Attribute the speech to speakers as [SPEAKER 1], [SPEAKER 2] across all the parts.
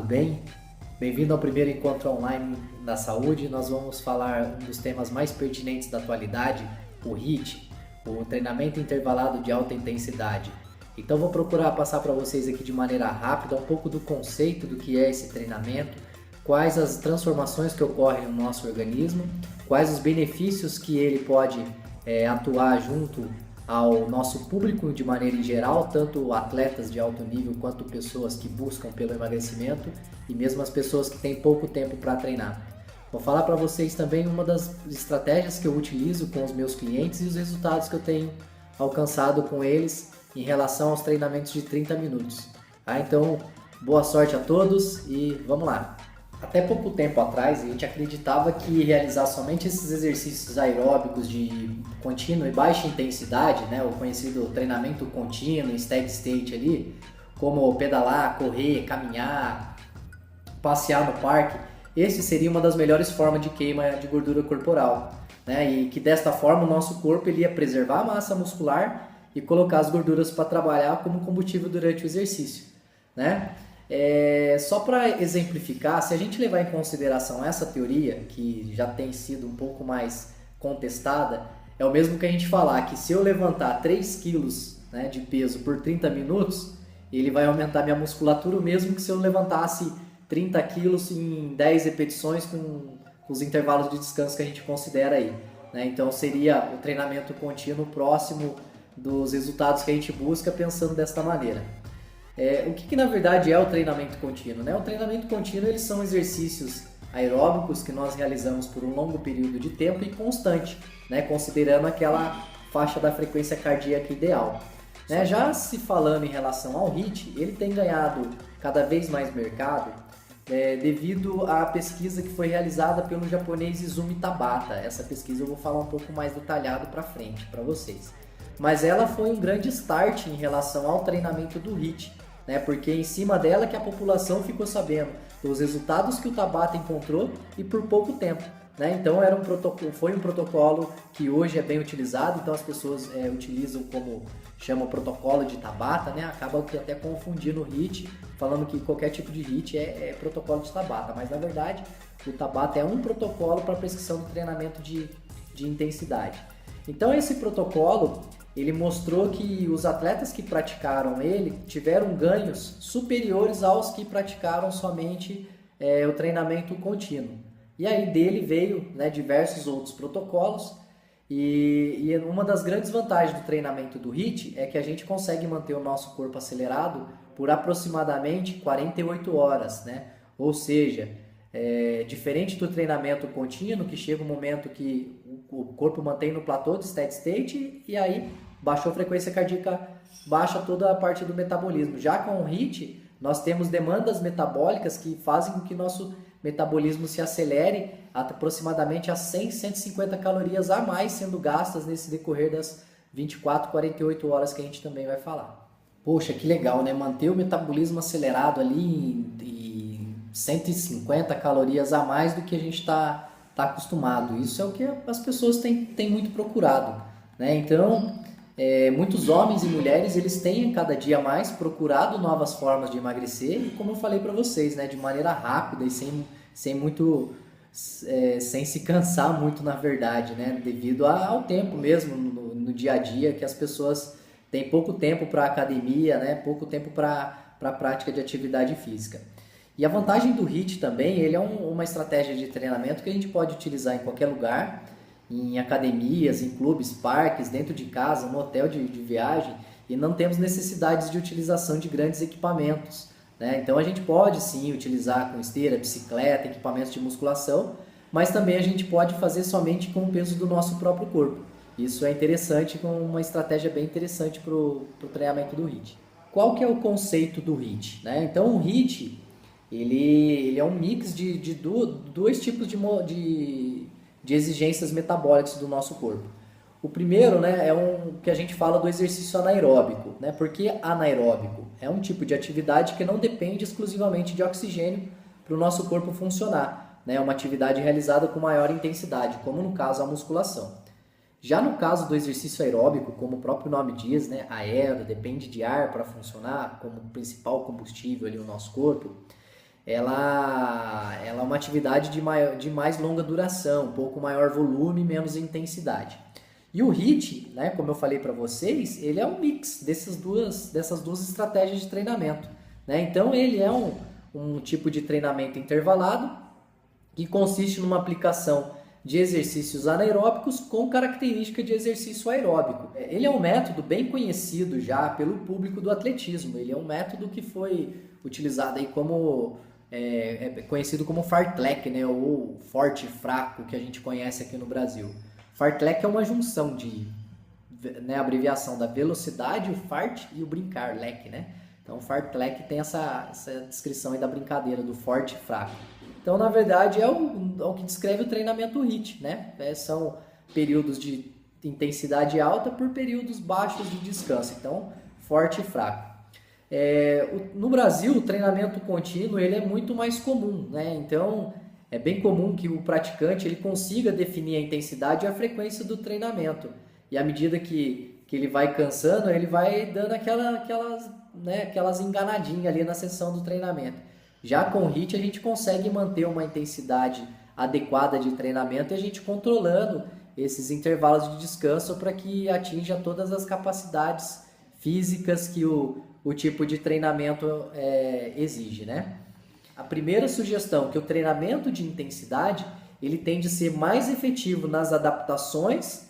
[SPEAKER 1] bem? Bem-vindo ao primeiro encontro online da saúde. Nós vamos falar um dos temas mais pertinentes da atualidade, o HIIT, o treinamento intervalado de alta intensidade. Então vou procurar passar para vocês aqui de maneira rápida um pouco do conceito do que é esse treinamento, quais as transformações que ocorrem no nosso organismo, quais os benefícios que ele pode atuar junto ao nosso público de maneira em geral, tanto atletas de alto nível quanto pessoas que buscam pelo emagrecimento e mesmo as pessoas que têm pouco tempo para treinar. Vou falar para vocês também uma das estratégias que eu utilizo com os meus clientes e os resultados que eu tenho alcançado com eles em relação aos treinamentos de 30 minutos. Então, boa sorte a todos e vamos lá! Até pouco tempo atrás, a gente acreditava que realizar somente esses exercícios aeróbicos de contínua e baixa intensidade, o conhecido treinamento contínuo, steady state ali, como pedalar, correr, caminhar, passear no parque, esse seria uma das melhores formas de queima de gordura corporal, e que desta forma o nosso corpo ele ia preservar a massa muscular e colocar as gorduras para trabalhar como combustível durante o exercício, Só para exemplificar, se a gente levar em consideração essa teoria, que já tem sido um pouco mais contestada, é o mesmo que a gente falar que se eu levantar 3 quilos de peso por 30 minutos, ele vai aumentar minha musculatura, mesmo que se eu levantasse 30 quilos em 10 repetições com os intervalos de descanso que a gente considera aí. Então seria o treinamento contínuo próximo dos resultados que a gente busca pensando desta maneira. O que na verdade é o treinamento contínuo? O treinamento contínuo eles são exercícios aeróbicos que nós realizamos por um longo período de tempo e constante, considerando aquela faixa da frequência cardíaca ideal. Já se falando em relação ao HIIT, ele tem ganhado cada vez mais mercado devido à pesquisa que foi realizada pelo japonês Izumi Tabata. Essa pesquisa eu vou falar um pouco mais detalhado para frente para vocês. Mas ela foi um grande start em relação ao treinamento do HIIT, porque em cima dela que a população ficou sabendo dos resultados que o Tabata encontrou e por pouco tempo. Então foi um protocolo que hoje é bem utilizado, então as pessoas utilizam como chama o protocolo de Tabata, acaba até confundindo o HIIT, falando que qualquer tipo de HIIT é protocolo de Tabata, mas na verdade o Tabata é um protocolo para prescrição do treinamento de intensidade. Então esse protocolo ele mostrou que os atletas que praticaram ele tiveram ganhos superiores aos que praticaram somente o treinamento contínuo. E aí dele veio diversos outros protocolos e uma das grandes vantagens do treinamento do HIIT é que a gente consegue manter o nosso corpo acelerado por aproximadamente 48 horas, Ou seja, diferente do treinamento contínuo, que chega um momento que o corpo mantém no platô de steady state e aí baixou a frequência cardíaca, baixa toda a parte do metabolismo. Já com o HIIT, nós temos demandas metabólicas que fazem com que nosso metabolismo se acelere aproximadamente a 100, 150 calorias a mais sendo gastas nesse decorrer das 24, 48 horas que a gente também vai falar. Poxa, que legal, Manter o metabolismo acelerado ali em 150 calorias a mais do que a gente está acostumado. Isso é o que as pessoas têm muito procurado, Então, muitos homens e mulheres eles têm cada dia mais procurado novas formas de emagrecer e como eu falei para vocês, de maneira rápida e sem se cansar muito na verdade, devido ao tempo mesmo no dia a dia que as pessoas têm pouco tempo para academia, pouco tempo para a prática de atividade física. E a vantagem do HIIT também, ele é uma estratégia de treinamento que a gente pode utilizar em qualquer lugar, em academias, em clubes, parques, dentro de casa, no hotel de viagem, e não temos necessidades de utilização de grandes equipamentos. Então a gente pode sim utilizar com esteira, bicicleta, equipamentos de musculação, mas também a gente pode fazer somente com o peso do nosso próprio corpo. Isso é interessante, com uma estratégia bem interessante para o treinamento do HIIT. Qual que é o conceito do HIIT? Então o HIIT ele é um mix de dois tipos de exigências metabólicas do nosso corpo. O primeiro é um que a gente fala do exercício anaeróbico. Por que anaeróbico? É um tipo de atividade que não depende exclusivamente de oxigênio para o nosso corpo funcionar. É uma atividade realizada com maior intensidade, como no caso a musculação. Já no caso do exercício aeróbico, como o próprio nome diz, aero, depende de ar para funcionar como principal combustível ali no nosso corpo, ela é uma atividade de mais longa duração, um pouco maior volume, menos intensidade. E o HIIT, né, como eu falei para vocês, ele é um mix dessas duas estratégias de treinamento, né? Então ele é um tipo de treinamento intervalado que consiste numa aplicação de exercícios anaeróbicos com característica de exercício aeróbico. Ele é um método bem conhecido já pelo público do atletismo. Ele é um método que foi utilizado aí como conhecido como fartlek, né, ou forte fraco, que a gente conhece aqui no Brasil. Fartlek é uma junção né, abreviação da velocidade, o fart e o brincar, lek, né? Então, fartlek tem essa descrição aí da brincadeira do forte e fraco. Então, na verdade, é o que descreve o treinamento HIIT, né? São períodos de intensidade alta por períodos baixos de descanso. Então, forte e fraco. No Brasil, o treinamento contínuo ele é muito mais comum, né? Então, é bem comum que o praticante ele consiga definir a intensidade e a frequência do treinamento. E à medida que ele vai cansando, ele vai dando aquelas enganadinhas ali na sessão do treinamento. Já com o HIIT, a gente consegue manter uma intensidade adequada de treinamento e a gente controlando esses intervalos de descanso para que atinja todas as capacidades físicas que o tipo de treinamento exige, né? A primeira sugestão é que o treinamento de intensidade ele tende a ser mais efetivo nas adaptações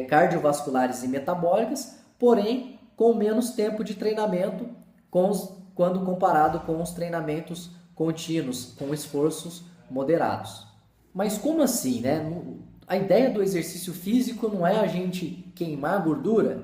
[SPEAKER 1] cardiovasculares e metabólicas, porém com menos tempo de treinamento quando comparado com os treinamentos contínuos, com esforços moderados. Mas como assim, né? A ideia do exercício físico não é a gente queimar gordura?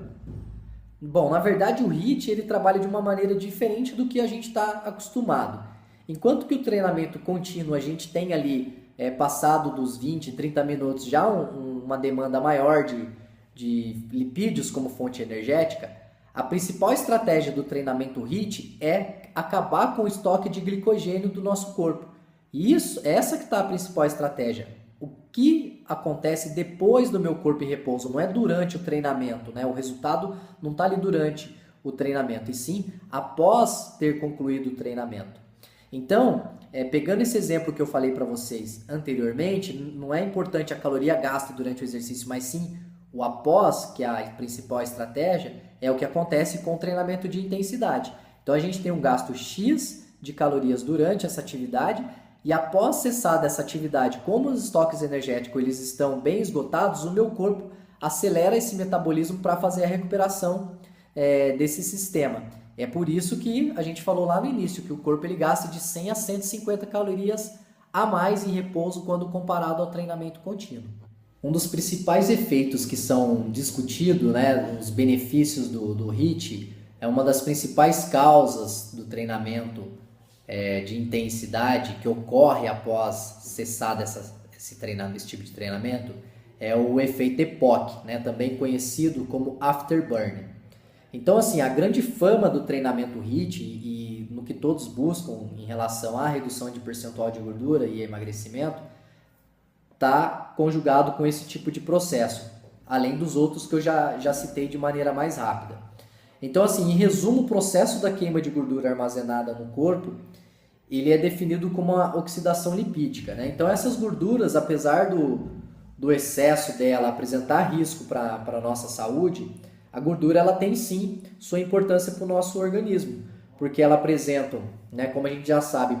[SPEAKER 1] Bom, na verdade o HIIT ele trabalha de uma maneira diferente do que a gente está acostumado. Enquanto que o treinamento contínuo a gente tem ali, passado dos 20, 30 minutos, já uma demanda maior de lipídios como fonte energética, a principal estratégia do treinamento HIIT é acabar com o estoque de glicogênio do nosso corpo. E essa que está a principal estratégia. O que acontece depois do meu corpo em repouso, não é durante o treinamento, né? O resultado não está ali durante o treinamento, e sim após ter concluído o treinamento. Então, pegando esse exemplo que eu falei para vocês anteriormente, não é importante a caloria gasta durante o exercício, mas sim o após, que é a principal estratégia, é o que acontece com o treinamento de intensidade. Então, a gente tem um gasto X de calorias durante essa atividade e após cessar dessa atividade, como os estoques energéticos eles estão bem esgotados, o meu corpo acelera esse metabolismo para fazer a recuperação desse sistema. É por isso que a gente falou lá no início que o corpo ele gasta de 100 a 150 calorias a mais em repouso quando comparado ao treinamento contínuo. Um dos principais efeitos que são discutidos, né, os benefícios do HIIT, é uma das principais causas do treinamento de intensidade que ocorre após cessar esse tipo de treinamento, é o efeito EPOC, né, também conhecido como afterburn. Então, assim, a grande fama do treinamento HIIT e no que todos buscam em relação à redução de percentual de gordura e emagrecimento está conjugado com esse tipo de processo, além dos outros que eu já citei de maneira mais rápida. Então, assim, em resumo, o processo da queima de gordura armazenada no corpo, ele é definido como uma oxidação lipídica, né? Então, essas gorduras, apesar do excesso dela apresentar risco para a nossa saúde, a gordura ela tem sim sua importância para o nosso organismo, porque ela apresenta, né, como a gente já sabe,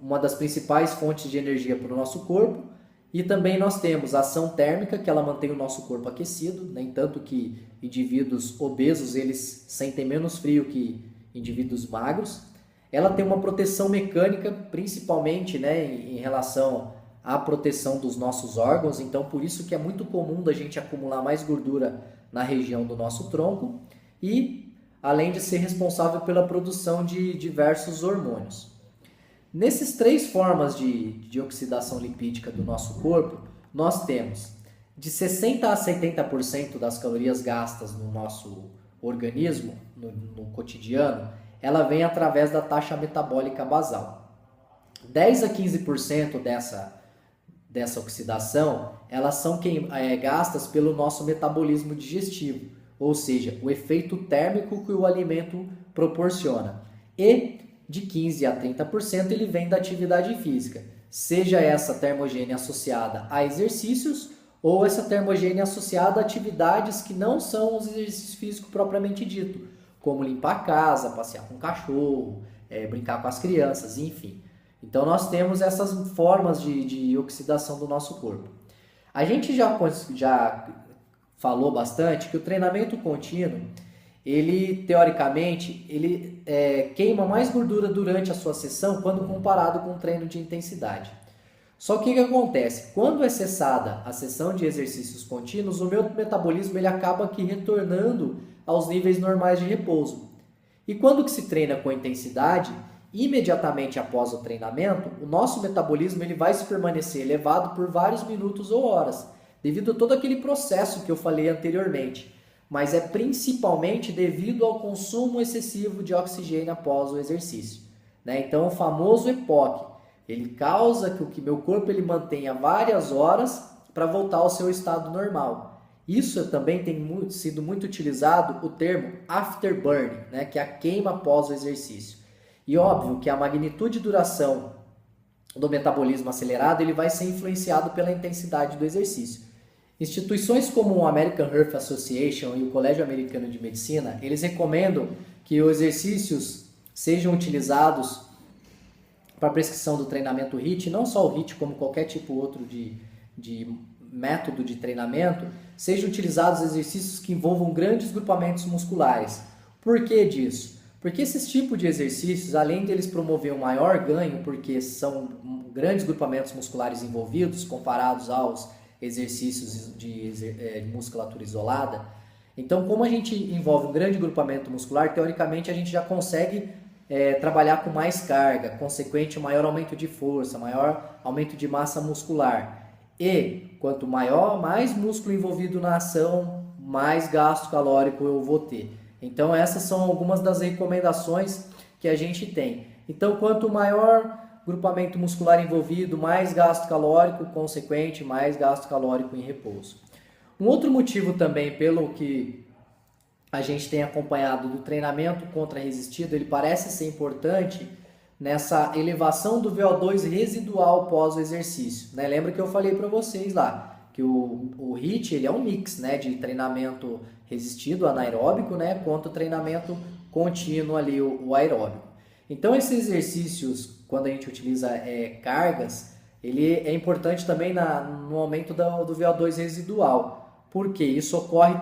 [SPEAKER 1] uma das principais fontes de energia para o nosso corpo, e também nós temos a ação térmica, que ela mantém o nosso corpo aquecido, né, tanto que indivíduos obesos eles sentem menos frio que indivíduos magros. Ela tem uma proteção mecânica, principalmente, né, em relação à proteção dos nossos órgãos, então por isso que é muito comum da gente acumular mais gordura na região do nosso tronco e além de ser responsável pela produção de diversos hormônios. Nessas três formas de oxidação lipídica do nosso corpo, nós temos de 60% a 70% das calorias gastas no nosso organismo, no cotidiano, ela vem através da taxa metabólica basal. 10 a 15% dessa oxidação, elas são gastas pelo nosso metabolismo digestivo, ou seja, o efeito térmico que o alimento proporciona. E de 15 a 30% ele vem da atividade física, seja essa termogênia associada a exercícios ou essa termogênia associada a atividades que não são os exercícios físicos propriamente dito, como limpar a casa, passear com o cachorro, brincar com as crianças, enfim. Então nós temos essas formas de oxidação do nosso corpo. A gente já falou bastante que o treinamento contínuo, ele teoricamente, queima mais gordura durante a sua sessão quando comparado com um treino de intensidade. Só que o que acontece? Quando é cessada a sessão de exercícios contínuos, o meu metabolismo ele acaba aqui retornando aos níveis normais de repouso. E quando que se treina com intensidade, imediatamente após o treinamento, o nosso metabolismo ele vai se permanecer elevado por vários minutos ou horas, devido a todo aquele processo que eu falei anteriormente. Mas é principalmente devido ao consumo excessivo de oxigênio após o exercício. Então, o famoso EPOC, ele causa que o meu corpo ele mantenha várias horas para voltar ao seu estado normal. Isso também tem sido muito utilizado o termo afterburn, que é a queima após o exercício. E óbvio que a magnitude e duração do metabolismo acelerado ele vai ser influenciado pela intensidade do exercício. Instituições como o American Heart Association e o Colégio Americano de Medicina, eles recomendam que os exercícios sejam utilizados para a prescrição do treinamento HIIT, não só o HIIT, como qualquer tipo outro de método de treinamento, sejam utilizados exercícios que envolvam grandes grupamentos musculares. Por que disso? Porque esses tipos de exercícios, além de eles promover um maior ganho, porque são grandes grupamentos musculares envolvidos, comparados aos exercícios de musculatura isolada, então como a gente envolve um grande grupamento muscular, teoricamente a gente já consegue trabalhar com mais carga, consequente maior aumento de força, maior aumento de massa muscular. E quanto mais músculo envolvido na ação, mais gasto calórico eu vou ter. Então essas são algumas das recomendações que a gente tem. Então quanto maior grupamento muscular envolvido, mais gasto calórico, consequente, mais gasto calórico em repouso. Um outro motivo também pelo que a gente tem acompanhado do treinamento contra-resistido, ele parece ser importante nessa elevação do VO2 residual pós o exercício. Lembra que eu falei para vocês lá que o HIIT ele é um mix de treinamento resistido anaeróbico contra o treinamento contínuo ali, o aeróbico. Então esses exercícios, quando a gente utiliza cargas, ele é importante também no aumento do VO2 residual. Por quê? Isso ocorre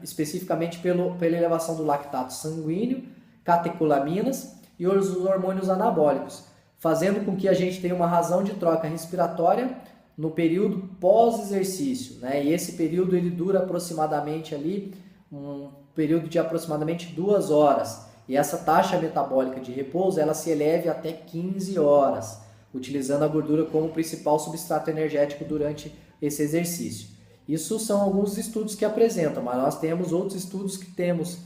[SPEAKER 1] especificamente pela elevação do lactato sanguíneo, catecolaminas e os hormônios anabólicos, fazendo com que a gente tenha uma razão de troca respiratória no período pós-exercício. E esse período ele dura aproximadamente ali, um período de aproximadamente 2 horas. E essa taxa metabólica de repouso ela se eleve até 15 horas, utilizando a gordura como principal substrato energético durante esse exercício. Isso são alguns estudos que apresentam, mas nós temos outros estudos que temos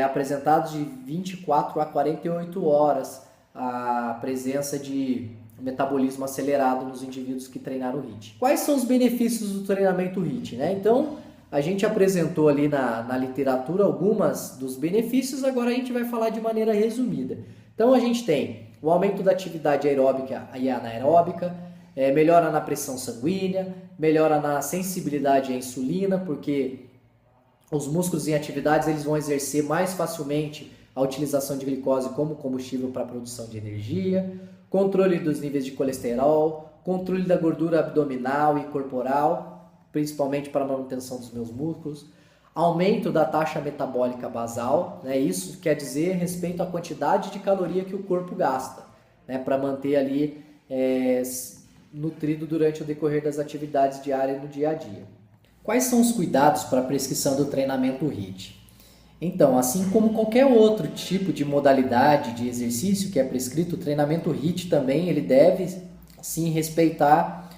[SPEAKER 1] apresentados de 24 a 48 horas a presença de metabolismo acelerado nos indivíduos que treinaram o HIIT. Quais são os benefícios do treinamento HIIT? Então, a gente apresentou ali na literatura algumas dos benefícios, agora a gente vai falar de maneira resumida. Então, a gente tem o aumento da atividade aeróbica e anaeróbica, melhora na pressão sanguínea, melhora na sensibilidade à insulina, porque os músculos em atividades eles vão exercer mais facilmente a utilização de glicose como combustível para a produção de energia, controle dos níveis de colesterol, controle da gordura abdominal e corporal, principalmente para a manutenção dos meus músculos, aumento da taxa metabólica basal, isso quer dizer respeito à quantidade de caloria que o corpo gasta, para manter ali nutrido durante o decorrer das atividades diárias no dia a dia. Quais são os cuidados para a prescrição do treinamento HIIT? Então, assim como qualquer outro tipo de modalidade de exercício que é prescrito, o treinamento HIIT também ele deve sim respeitar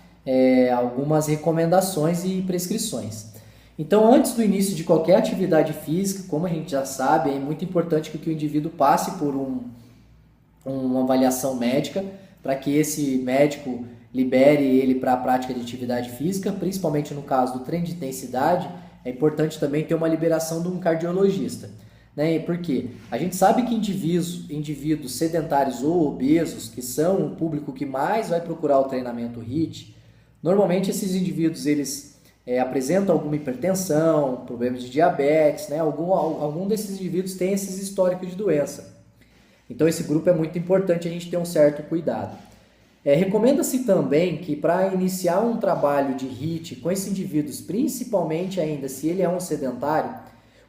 [SPEAKER 1] algumas recomendações e prescrições. Então, antes do início de qualquer atividade física, como a gente já sabe, é muito importante que o indivíduo passe por uma avaliação médica para que esse médico libere ele para a prática de atividade física, principalmente no caso do treino de intensidade. É importante também ter uma liberação de um cardiologista. Né? Por quê? A gente sabe que indivíduos sedentários ou obesos, que são o público que mais vai procurar o treinamento HIIT, normalmente esses indivíduos eles apresentam alguma hipertensão, problemas de diabetes, né? Algum desses indivíduos tem esses históricos de doença. Então esse grupo é muito importante a gente ter um certo cuidado. Recomenda-se também que para iniciar um trabalho de HIIT com esses indivíduos, principalmente ainda se ele é um sedentário,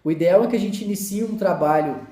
[SPEAKER 1] o ideal é que a gente inicie um trabalho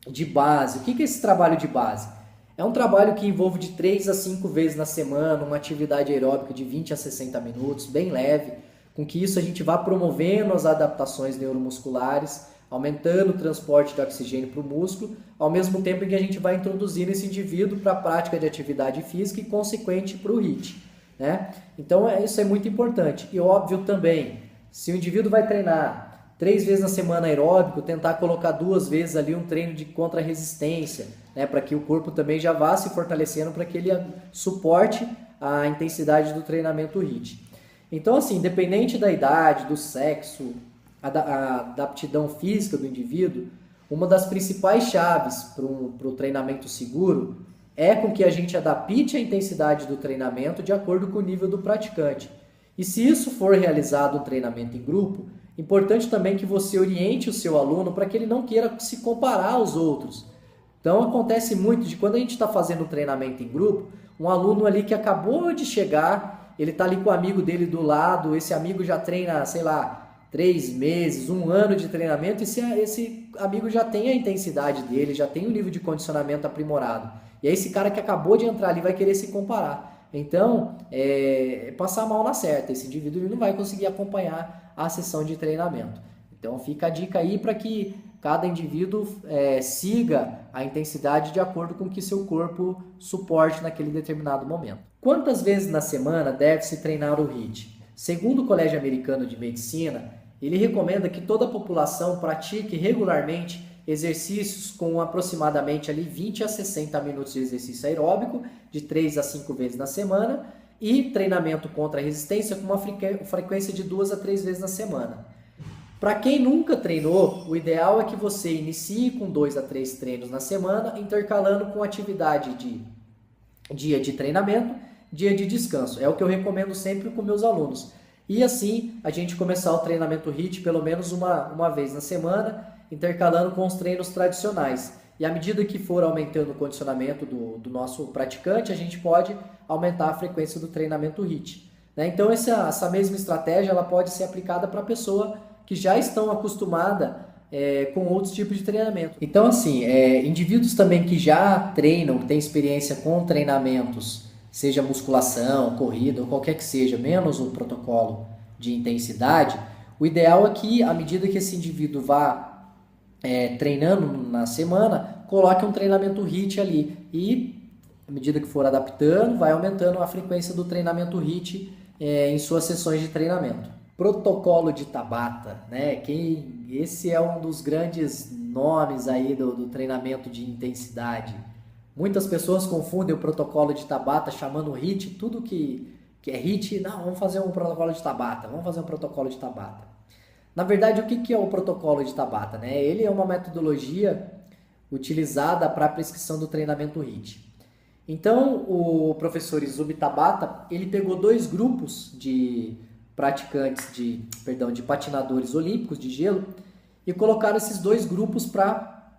[SPEAKER 1] de base. O que é esse trabalho de base? É um trabalho que envolve de 3 a 5 vezes na semana, uma atividade aeróbica de 20 a 60 minutos, bem leve, com que isso a gente vá promovendo as adaptações neuromusculares, aumentando o transporte de oxigênio para o músculo, ao mesmo tempo em que a gente vai introduzindo esse indivíduo para a prática de atividade física e consequente para o HIIT. Né? Então isso é muito importante. E óbvio também, se o indivíduo vai treinar 3 vezes na semana aeróbico, tentar colocar 2 vezes ali um treino de contra-resistência, né? Para que o corpo também já vá se fortalecendo para que ele suporte a intensidade do treinamento HIIT. Então assim, independente da idade, do sexo, da aptidão física do indivíduo, uma das principais chaves para o treinamento seguro é com que a gente adapte a intensidade do treinamento de acordo com o nível do praticante. E se isso for realizado um treinamento em grupo, importante também que você oriente o seu aluno para que ele não queira se comparar aos outros. Então acontece muito de quando a gente está fazendo um treinamento em grupo, um aluno ali que acabou de chegar, ele está ali com o amigo dele do lado, esse amigo já treina, sei lá, 3 meses, 1 ano de treinamento, e esse amigo já tem a intensidade dele, já tem o nível de condicionamento aprimorado. E aí esse cara que acabou de entrar ali vai querer se comparar. Então, passar mal na certa. Esse indivíduo ele não vai conseguir acompanhar a sessão de treinamento. Então, fica a dica aí para que cada indivíduo siga a intensidade de acordo com o que seu corpo suporte naquele determinado momento. Quantas vezes na semana deve-se treinar o HIIT? Segundo o Colégio Americano de Medicina, ele recomenda que toda a população pratique regularmente exercícios com aproximadamente ali 20 a 60 minutos de exercício aeróbico, de 3 a 5 vezes na semana, e treinamento contra a resistência com uma frequência de 2 a 3 vezes na semana. Para quem nunca treinou, o ideal é que você inicie com 2 a 3 treinos na semana, intercalando com atividade de dia de treinamento, dia de descanso. É o que eu recomendo sempre com meus alunos. E assim, a gente começar o treinamento HIIT pelo menos uma vez na semana, intercalando com os treinos tradicionais. E à medida que for aumentando o condicionamento do nosso praticante, a gente pode aumentar a frequência do treinamento HIIT. Né? Então, essa mesma estratégia ela pode ser aplicada para a pessoa que já estão acostumada com outros tipos de treinamento. Então, assim, indivíduos também que já treinam, que têm experiência com treinamentos, seja musculação, corrida ou qualquer que seja, menos o protocolo de intensidade, o ideal é que, à medida que esse indivíduo vá treinando na semana, coloque um treinamento HIIT ali e, à medida que for adaptando, vai aumentando a frequência do treinamento HIIT em suas sessões de treinamento. Protocolo de Tabata, né? Esse é um dos grandes nomes aí do treinamento de intensidade. Muitas pessoas confundem o protocolo de Tabata chamando HIIT, tudo que é HIIT, não, vamos fazer um protocolo de Tabata, vamos fazer um protocolo de Tabata. Na verdade, o que é o protocolo de Tabata? Né? Ele é uma metodologia utilizada para a prescrição do treinamento HIIT. Então, o professor Izumi Tabata, ele pegou 2 grupos de praticantes, de patinadores olímpicos de gelo, e colocaram esses 2 grupos para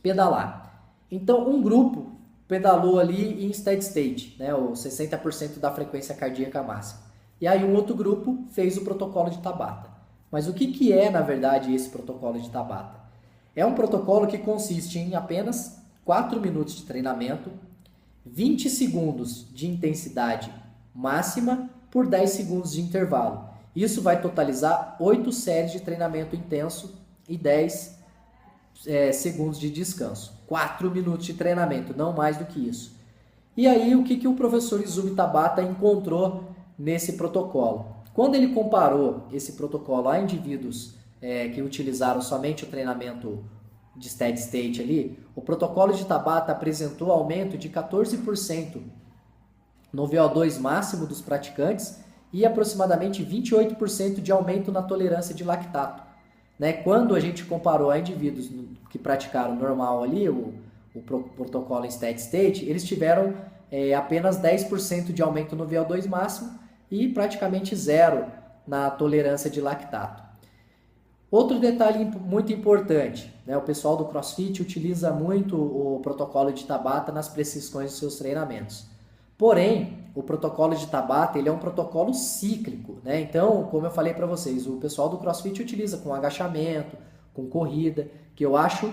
[SPEAKER 1] pedalar. Então, um grupo pedalou ali em steady state, né, ou 60% da frequência cardíaca máxima. E aí um outro grupo fez o protocolo de Tabata. Mas o que é, na verdade, esse protocolo de Tabata? É um protocolo que consiste em apenas 4 minutos de treinamento, 20 segundos de intensidade máxima por 10 segundos de intervalo. Isso vai totalizar 8 séries de treinamento intenso e 10 segundos de descanso. 4 minutos de treinamento, não mais do que isso. E aí, o que o professor Izumi Tabata encontrou nesse protocolo? Quando ele comparou esse protocolo a indivíduos que utilizaram somente o treinamento de steady state ali, o protocolo de Tabata apresentou aumento de 14% no VO2 máximo dos praticantes e aproximadamente 28% de aumento na tolerância de lactato. né, quando a gente comparou a indivíduos que praticaram normal ali, o protocolo em steady state, eles tiveram apenas 10% de aumento no VO2 máximo e praticamente zero na tolerância de lactato. Outro detalhe muito importante, né, o pessoal do CrossFit utiliza muito o protocolo de Tabata nas prescrições de seus treinamentos. Porém, o protocolo de Tabata ele é um protocolo cíclico, né? Então, como eu falei para vocês, o pessoal do CrossFit utiliza com agachamento, com corrida, que eu acho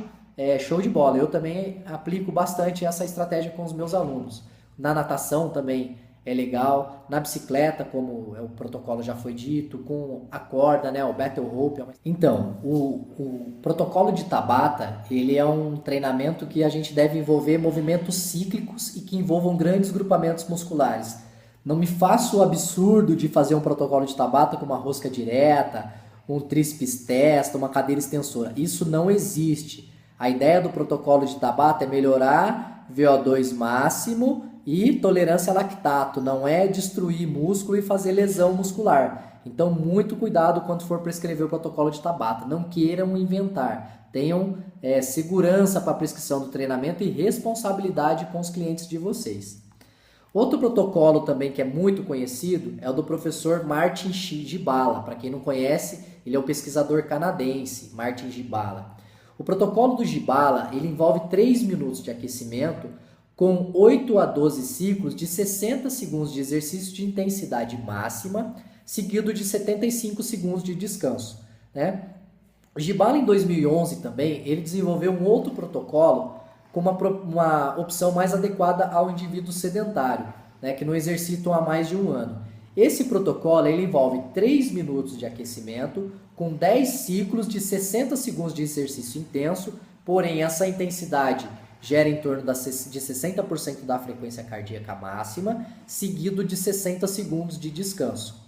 [SPEAKER 1] show de bola. Eu também aplico bastante essa estratégia com os meus alunos. Na natação também é legal, na bicicleta, como o protocolo já foi dito, com a corda, né, o battle rope. Então, o protocolo de Tabata, ele é um treinamento que a gente deve envolver movimentos cíclicos e que envolvam grandes grupamentos musculares. Não me faça o absurdo de fazer um protocolo de Tabata com uma rosca direta, um tríceps testa, uma cadeira extensora. Isso não existe. A ideia do protocolo de Tabata é melhorar VO2 máximo e tolerância a lactato, não é destruir músculo e fazer lesão muscular. Então, muito cuidado quando for prescrever o protocolo de Tabata. Não queiram inventar. Tenham segurança para a prescrição do treinamento e responsabilidade com os clientes de vocês. Outro protocolo também que é muito conhecido é o do professor Martin Gibala. Para quem não conhece, ele é um pesquisador canadense, Martin Gibala. O protocolo do Gibala ele envolve 3 minutos de aquecimento com 8 a 12 ciclos de 60 segundos de exercício de intensidade máxima, seguido de 75 segundos de descanso, né? O Gibala, em 2011 também, ele desenvolveu um outro protocolo com uma opção mais adequada ao indivíduo sedentário, né, que não exercitam há mais de um ano. Esse protocolo ele envolve 3 minutos de aquecimento com 10 ciclos de 60 segundos de exercício intenso, porém essa intensidade gera em torno de 60% da frequência cardíaca máxima, seguido de 60 segundos de descanso.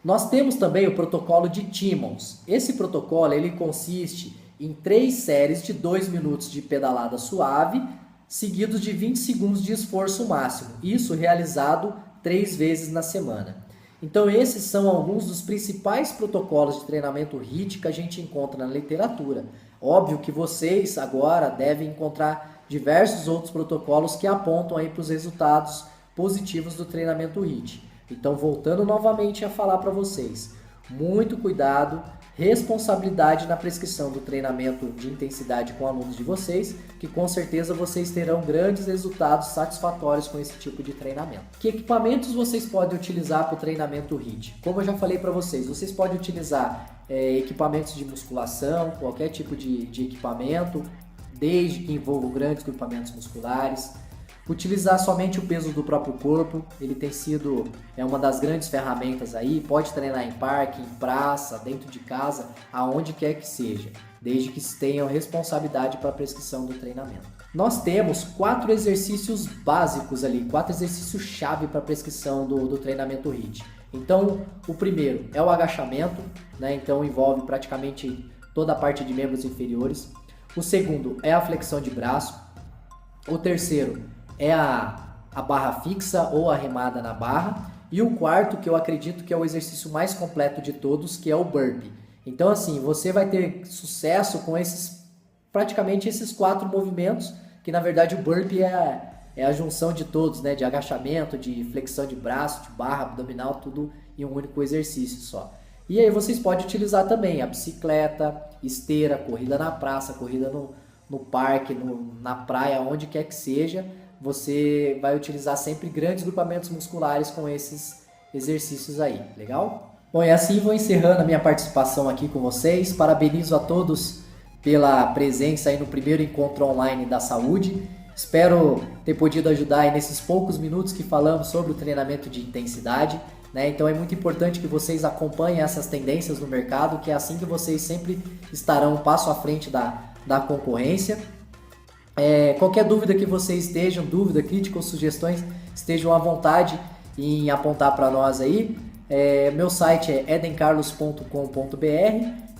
[SPEAKER 1] Nós temos também o protocolo de Timmons. Esse protocolo ele consiste em 3 séries de 2 minutos de pedalada suave, seguidos de 20 segundos de esforço máximo. Isso realizado 3 vezes na semana. Então esses são alguns dos principais protocolos de treinamento HIIT que a gente encontra na literatura. Óbvio que vocês agora devem encontrar diversos outros protocolos que apontam aí para os resultados positivos do treinamento HIIT. Então, voltando novamente a falar para vocês, muito cuidado, responsabilidade na prescrição do treinamento de intensidade com alunos de vocês, que com certeza vocês terão grandes resultados satisfatórios com esse tipo de treinamento. Que equipamentos vocês podem utilizar para o treinamento HIIT? Como eu já falei para vocês, vocês podem utilizar equipamentos de musculação, qualquer tipo de equipamento, desde que envolvam grandes grupamentos musculares. Utilizar somente o peso do próprio corpo, ele tem sido uma das grandes ferramentas aí, pode treinar em parque, em praça, dentro de casa, aonde quer que seja, desde que tenham responsabilidade para a prescrição do treinamento. Nós temos 4 exercícios básicos ali, 4 exercícios-chave para a prescrição do treinamento HIIT. Então, o primeiro é o agachamento, né? Então envolve praticamente toda a parte de membros inferiores. O segundo é a flexão de braço. O terceiro é a barra fixa ou a remada na barra. E o quarto, que eu acredito que é o exercício mais completo de todos, que é o burpee. Então, assim, você vai ter sucesso com praticamente esses 4 movimentos, que na verdade o burpee é a junção de todos, né? De agachamento, de flexão de braço, de barra abdominal, tudo em um único exercício só. E aí vocês podem utilizar também a bicicleta, esteira, corrida na praça, corrida no parque, na praia, onde quer que seja. Você vai utilizar sempre grandes grupamentos musculares com esses exercícios aí, legal? Bom, e assim vou encerrando a minha participação aqui com vocês. Parabenizo a todos pela presença aí no primeiro encontro online da saúde. Espero ter podido ajudar aí nesses poucos minutos que falamos sobre o treinamento de intensidade, né? Então é muito importante que vocês acompanhem essas tendências no mercado, que é assim que vocês sempre estarão um passo à frente da concorrência. Qualquer dúvida que vocês estejam, dúvida, crítica ou sugestões, estejam à vontade em apontar para nós aí. Meu site é edencarlos.com.br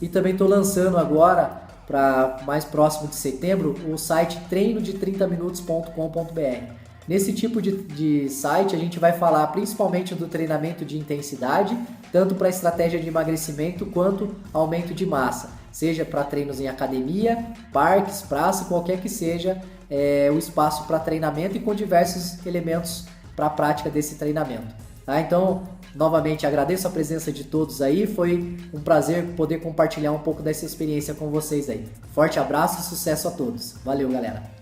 [SPEAKER 1] e também estou lançando agora, para mais próximo de setembro, o site treino de 30minutos.com.br. Nesse tipo de site a gente vai falar principalmente do treinamento de intensidade, tanto para estratégia de emagrecimento quanto aumento de massa, seja para treinos em academia, parques, praça, qualquer que seja o espaço para treinamento e com diversos elementos para a prática desse treinamento. Tá? Então, novamente agradeço a presença de todos aí, foi um prazer poder compartilhar um pouco dessa experiência com vocês aí. Forte abraço e sucesso a todos. Valeu, galera!